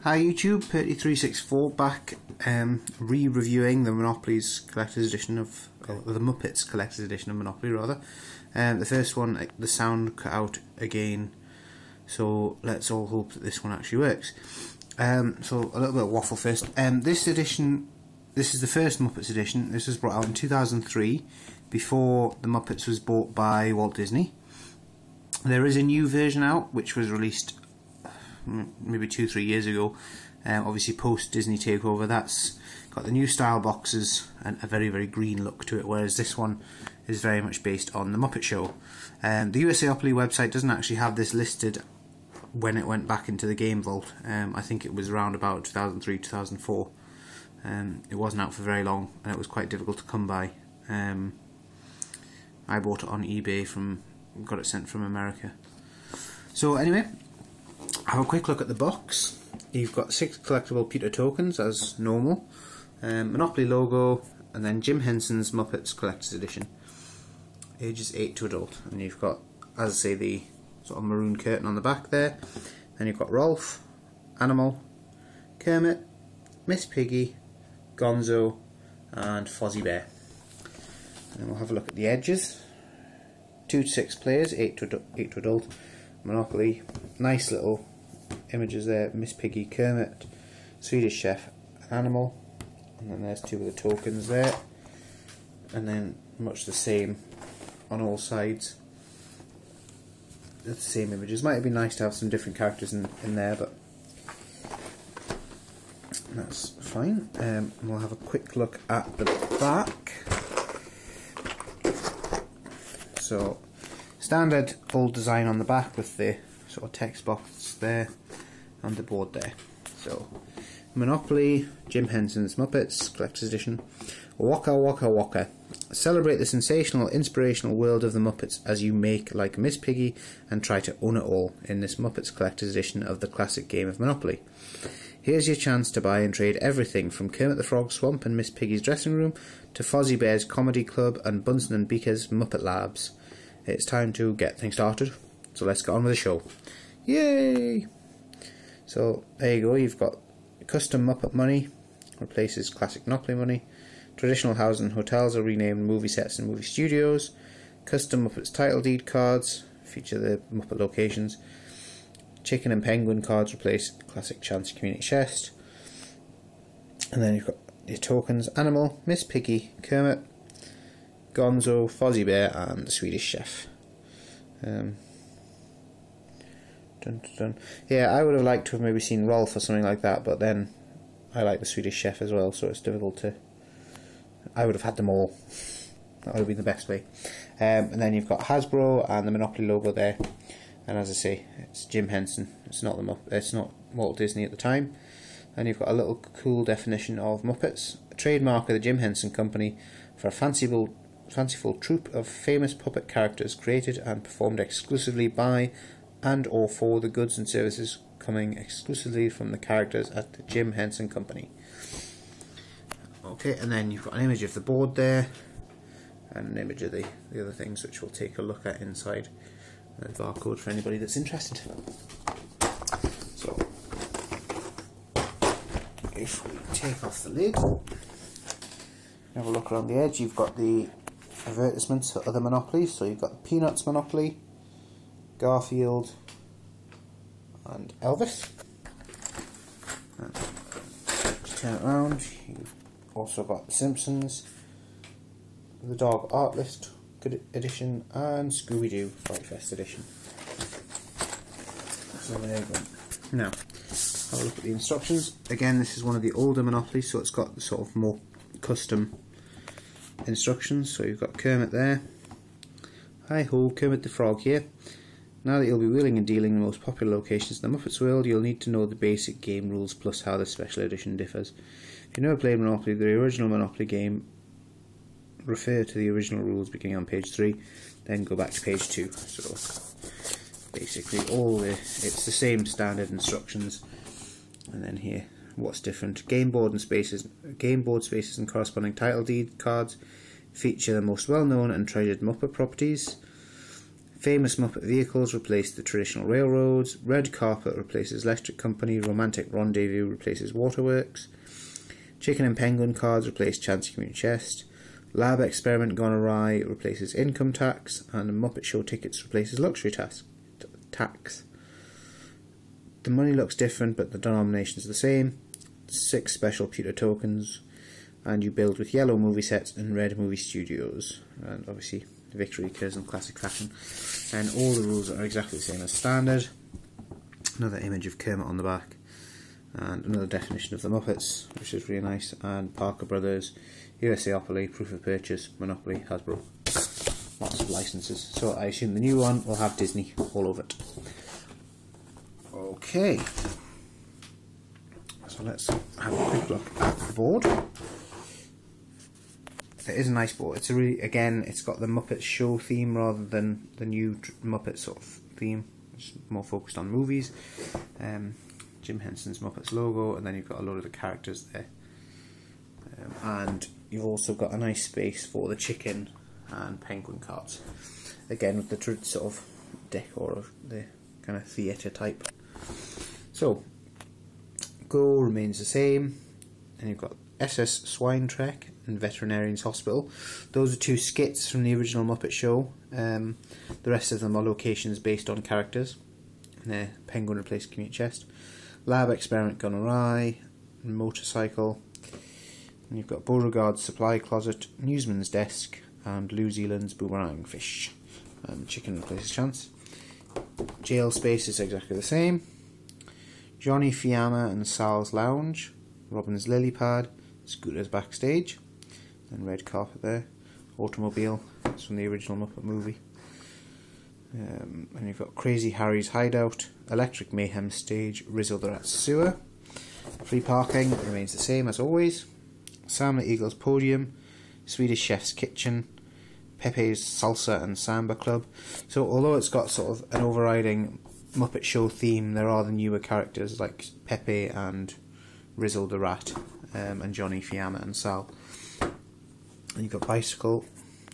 Hi YouTube, Perty364 back re-reviewing the Monopoly's Collector's Edition of, the Muppets Collector's Edition of Monopoly rather. The first one, the sound cut out again, so let's all hope that this one actually works. So a little bit of waffle first. This edition, this is the first Muppets edition. This was brought out in 2003, before the Muppets was bought by Walt Disney. There is a new version out, which was released maybe 2-3 years ago, obviously post Disney takeover. That's got the new style boxes and a very green look to it, whereas this one is very much based on the Muppet Show. The USAopoly website doesn't actually have this listed when it went back into the game vault. I think it was around about 2003-2004. It wasn't out for very long and it was quite difficult to come by. I bought it on eBay got it sent from America. So anyway, have a quick look at the box. You've got 6 collectible pewter tokens as normal, Monopoly logo, and then Jim Henson's Muppets Collector's Edition, ages 8 to adult. And you've got, as I say, the sort of maroon curtain on the back there. Then you've got Rolf, Animal, Kermit, Miss Piggy, Gonzo, and Fozzie Bear. And we'll have a look at the edges. 2 to 6 players, 8 to adult. Monopoly, nice little images there. Miss Piggy, Kermit, Swedish Chef, Animal, and then there's 2 of the tokens there, and then much the same on all sides. It's the same images. Might have been nice to have some different characters in there, but that's fine. We'll have a quick look at the back. So, standard old design on the back with the sort of text box there and the board there. So, Monopoly, Jim Henson's Muppets Collector's Edition. Waka Waka Waka. Celebrate the sensational, inspirational world of the Muppets as you make like Miss Piggy and try to own it all in this Muppets Collector's Edition of the classic game of Monopoly. Here's your chance to buy and trade everything from Kermit the Frog's Swamp and Miss Piggy's Dressing Room to Fozzie Bear's Comedy Club and Bunsen and Beaker's Muppet Labs. It's time to get things started, so let's get on with the show. Yay! So there you go, you've got custom Muppet money, replaces classic Monopoly money. Traditional houses and hotels are renamed movie sets and movie studios. Custom Muppets title deed cards feature the Muppet locations. Chicken and penguin cards replace classic Chance Community Chest. And then you've got your tokens: Animal, Miss Piggy, Kermit, Gonzo, Fozzie Bear, and the Swedish Chef. Dun, dun, dun. Yeah, I would have liked to have maybe seen Rolf or something like that, but then I like the Swedish Chef as well, so it's difficult to... I would have had them all. That would have been the best way. And then you've got Hasbro and the Monopoly logo there. And as I say, it's Jim Henson. It's not Walt Disney at the time. And you've got a little cool definition of Muppets. A trademark of the Jim Henson Company for a fanciful troupe of famous puppet characters created and performed exclusively by and or for the goods and services coming exclusively from the characters at the Jim Henson Company. Okay, and then you've got an image of the board there and an image of the other things, which we'll take a look at inside the barcode for anybody that's interested. So if we take off the lid, have a look around the edge, you've got the advertisements for other Monopolies. So you've got the Peanuts Monopoly, Garfield, and Elvis. And just turn it around, you've also got The Simpsons, The Dog Art List Good Edition, and Scooby-Doo Fright Fest Edition. So there you go. Now, have a look at the instructions. Again, this is one of the older Monopolies, so it's got the sort of more custom instructions. So you've got Kermit there. Hi ho, Kermit the Frog here. Now that you'll be wheeling and dealing in the most popular locations in the Muppets world, you'll need to know the basic game rules plus how the special edition differs. If you've never played Monopoly, the original Monopoly game, refer to the original rules beginning on page 3, then go back to page 2. So basically it's the same standard instructions. And then here, what's different? Game board spaces and corresponding title deed cards feature the most well-known and treasured Muppet properties. Famous Muppet vehicles replace the traditional railroads. Red carpet replaces electric company. Romantic rendezvous replaces waterworks. Chicken and penguin cards replace chance community chest. Lab experiment gone awry replaces income tax. And Muppet show tickets replaces luxury tax. The money looks different, but the denomination is the same. 6 special pewter tokens, and you build with yellow movie sets and red movie studios. And obviously, the victory occurs in classic fashion. And all the rules are exactly the same as standard. Another image of Kermit on the back, and another definition of the Muppets, which is really nice. And Parker Brothers, USAopoly, Proof of Purchase, Monopoly, Hasbro. Lots of licenses. So I assume the new one will have Disney all over it. Okay, so let's have a quick look at the board. It is a nice board. It's a really, again, it's got the Muppet show theme rather than the new Muppet sort of theme. It's more focused on movies. Jim Henson's Muppets logo, and then you've got a load of the characters there. And you've also got a nice space for the chicken and penguin cards. Again, with the sort of decor of the kind of theatre type. So, Go remains the same, and you've got SS Swine Trek and Veterinarian's Hospital. Those are 2 skits from the original Muppet Show. The rest of them are locations based on characters. And Penguin replaced Community Chest. Lab Experiment Gone Awry, Motorcycle. And you've got Beauregard's Supply Closet, Newsman's Desk, and New Zealand's Boomerang Fish. And Chicken replaces Chance. Jail Space is exactly the same. Johnny Fiamma and Sal's Lounge, Robin's Lily Pad, Scooter's Backstage, and red carpet there. Automobile, that's from the original Muppet movie. And you've got Crazy Harry's Hideout, Electric Mayhem Stage, Rizzle the Rat's Sewer. Free parking remains the same as always. Sam the Eagle's Podium, Swedish Chef's Kitchen, Pepe's Salsa and Samba Club. So although it's got sort of an overriding Muppet Show theme, there are the newer characters like Pepe and Rizzle the Rat, and Johnny Fiamma and Sal. And you've got Bicycle,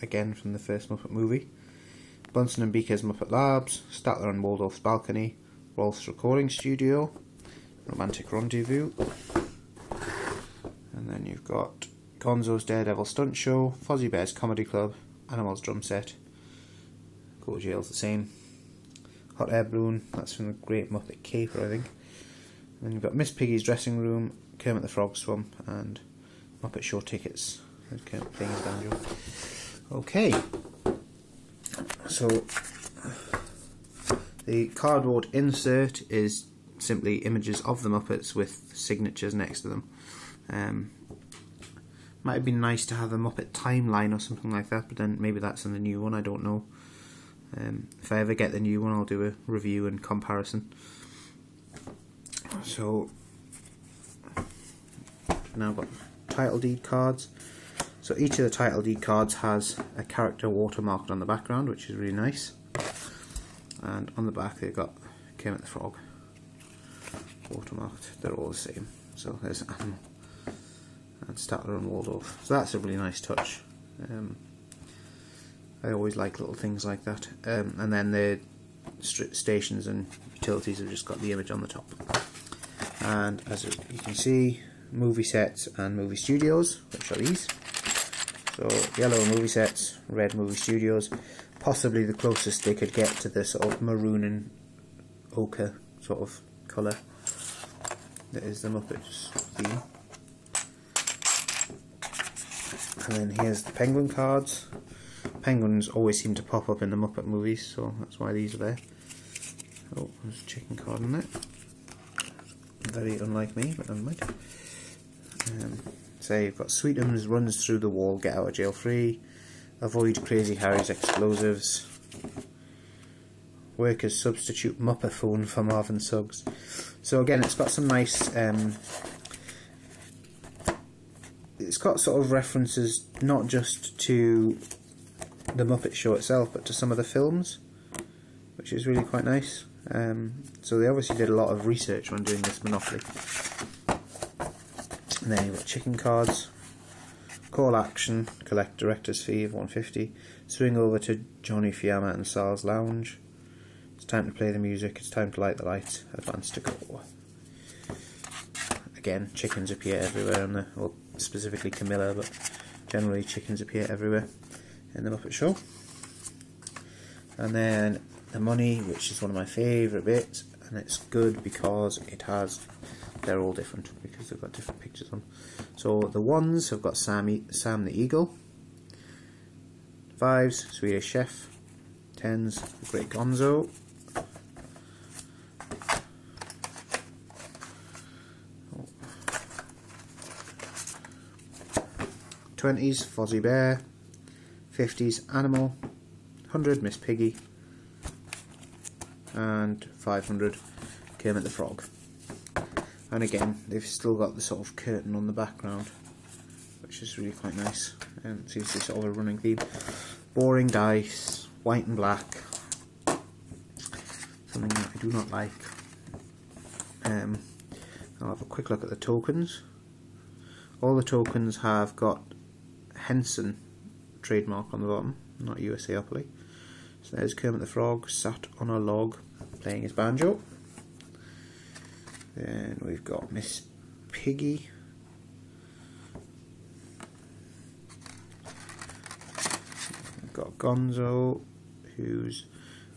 again from the first Muppet movie. Bunsen and Beaker's Muppet Labs, Statler and Waldorf's Balcony, Rolf's Recording Studio, Romantic Rendezvous. And then you've got Gonzo's Daredevil Stunt Show, Fozzie Bear's Comedy Club, Animals Drum Set, Go to Jail's the same. Hot Air Balloon, that's from the Great Muppet Caper, I think. And then you've got Miss Piggy's Dressing Room, Kermit the Frog Swamp, and Muppet Show Tickets. There's Kermit playing his banjo. Okay, so the cardboard insert is simply images of the Muppets with signatures next to them. Might have been nice to have a Muppet timeline or something like that, but then maybe that's in the new one, I don't know. If I ever get the new one, I'll do a review and comparison. So, now I've got title deed cards. So each of the title deed cards has a character watermarked on the background, which is really nice. And on the back they've got Kermit the Frog watermarked. They're all the same. So there's Animal and Statler and Waldorf. So that's a really nice touch. I always like little things like that. And then the stations and utilities have just got the image on the top. And as you can see, movie sets and movie studios, which are these. So yellow movie sets, red movie studios, possibly the closest they could get to the sort of maroon and ochre sort of colour that is the Muppets theme. And then here's the penguin cards. Penguins always seem to pop up in the Muppet movies, so that's why these are there. Oh, there's a chicken card on it. Very unlike me, but never mind. So you've got Sweetums runs through the wall, get out of jail free. Avoid Crazy Harry's explosives. Workers substitute Muppaphone for Marvin Suggs. So again, it's got some nice. It's got sort of references not just to the Muppet Show itself, but to some of the films, which is really quite nice. So they obviously did a lot of research when doing this Monopoly. And then you've got chicken cards, Call action, collect director's fee of $150. Swing over to Johnny Fiamma and Sal's lounge. It's time to play the music, it's time to light the lights. Advance to go. Again, chickens appear everywhere in the, well, specifically Camilla, but generally chickens appear everywhere in the Muppet Show. And then the money, which is one of my favourite bits, and it's good because it has, they're all different because they've got different pictures on. So the ones have got Sam the Eagle, 5s, Swedish Chef, 10s, the Great Gonzo, 20s, Fozzie Bear, 50s, Animal, 100, Miss Piggy, and 500, Kermit the Frog. And again, they've still got the sort of curtain on the background, which is really quite nice, and seems to be sort of a running theme. Boring dice, white and black, something that I do not like. I'll have a quick look at the tokens. All the tokens have got Henson trademark on the bottom, not USAopoly. So there's Kermit the Frog sat on a log playing his banjo. Then we've got Miss Piggy. We've got Gonzo, whose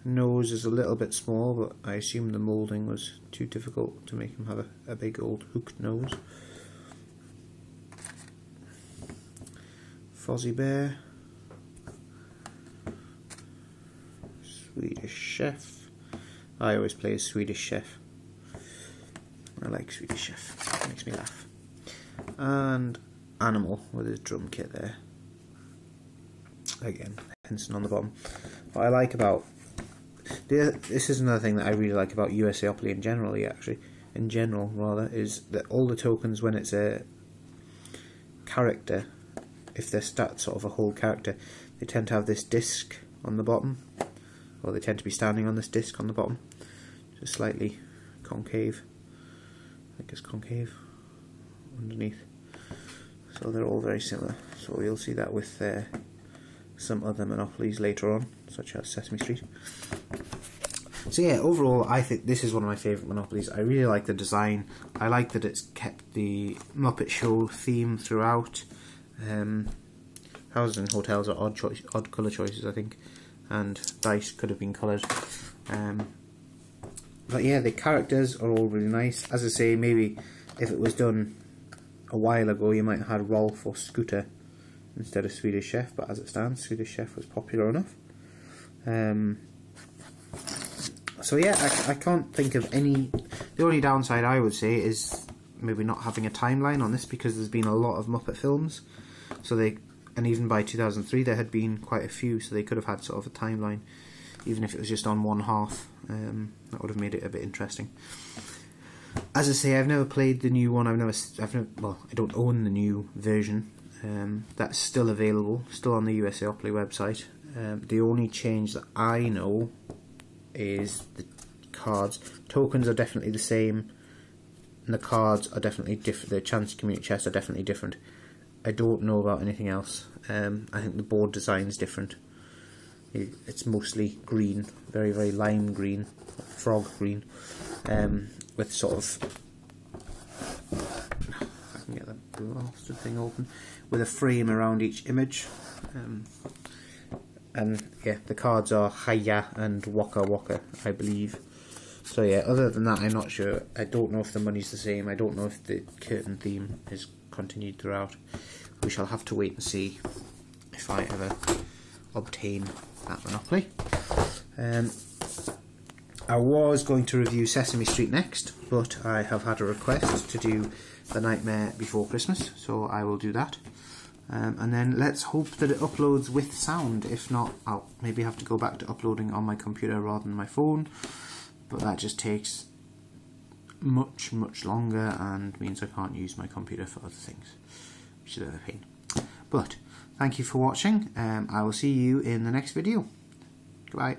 nose is a little bit small, but I assume the moulding was too difficult to make him have a big old hooked nose. Fozzie Bear. Swedish Chef. I always play as Swedish Chef. I like Swedish Chef, it makes me laugh. And Animal with his drum kit there. Again, Henson on the bottom. What I like about this is another thing that I really like about USAopoly in general, is that all the tokens, when it's a character, if they're sort of a whole character, they tend to have this disc on the bottom, or they tend to be standing on this disc on the bottom, just slightly concave. I think it's concave underneath. So they're all very similar. So you'll see that with some other monopolies later on, such as Sesame Street. So yeah, overall I think this is one of my favourite monopolies. I really like the design. I like that it's kept the Muppet Show theme throughout. Houses and hotels are odd colour choices, I think, and dice could have been coloured. But yeah, the characters are all really nice. As I say, maybe if it was done a while ago, you might have had Rolf or Scooter instead of Swedish Chef, but as it stands, Swedish Chef was popular enough. So yeah, I can't think of any. The only downside I would say is maybe not having a timeline on this, because there's been a lot of Muppet films, so and even by 2003 there had been quite a few, so they could have had sort of a timeline, even if it was just on one half. That would have made it a bit interesting. As I say, I've never played the new one. Well, I don't own the new version. That's still available, still on the USAopoly website. The only change that I know is the cards. Tokens are definitely the same, and the cards are definitely different. The Chance Community Chests are definitely different. I don't know about anything else. I think the board design is different. It's mostly green, very, very lime green, frog green, with sort of, if I can get the blasted thing open, with a frame around each image. And yeah, the cards are Hiya and Waka Waka, I believe. So yeah, other than that, I'm not sure. I don't know if the money's the same. I don't know if the curtain theme is continued throughout. We shall have to wait and see if I ever obtain that monopoly. I was going to review Sesame Street next, but I have had a request to do The Nightmare Before Christmas, so I will do that. And then let's hope that it uploads with sound. If not, I'll maybe have to go back to uploading on my computer rather than my phone, but that just takes much, much longer and means I can't use my computer for other things, which is a pain. But thank you for watching. I will see you in the next video. Goodbye.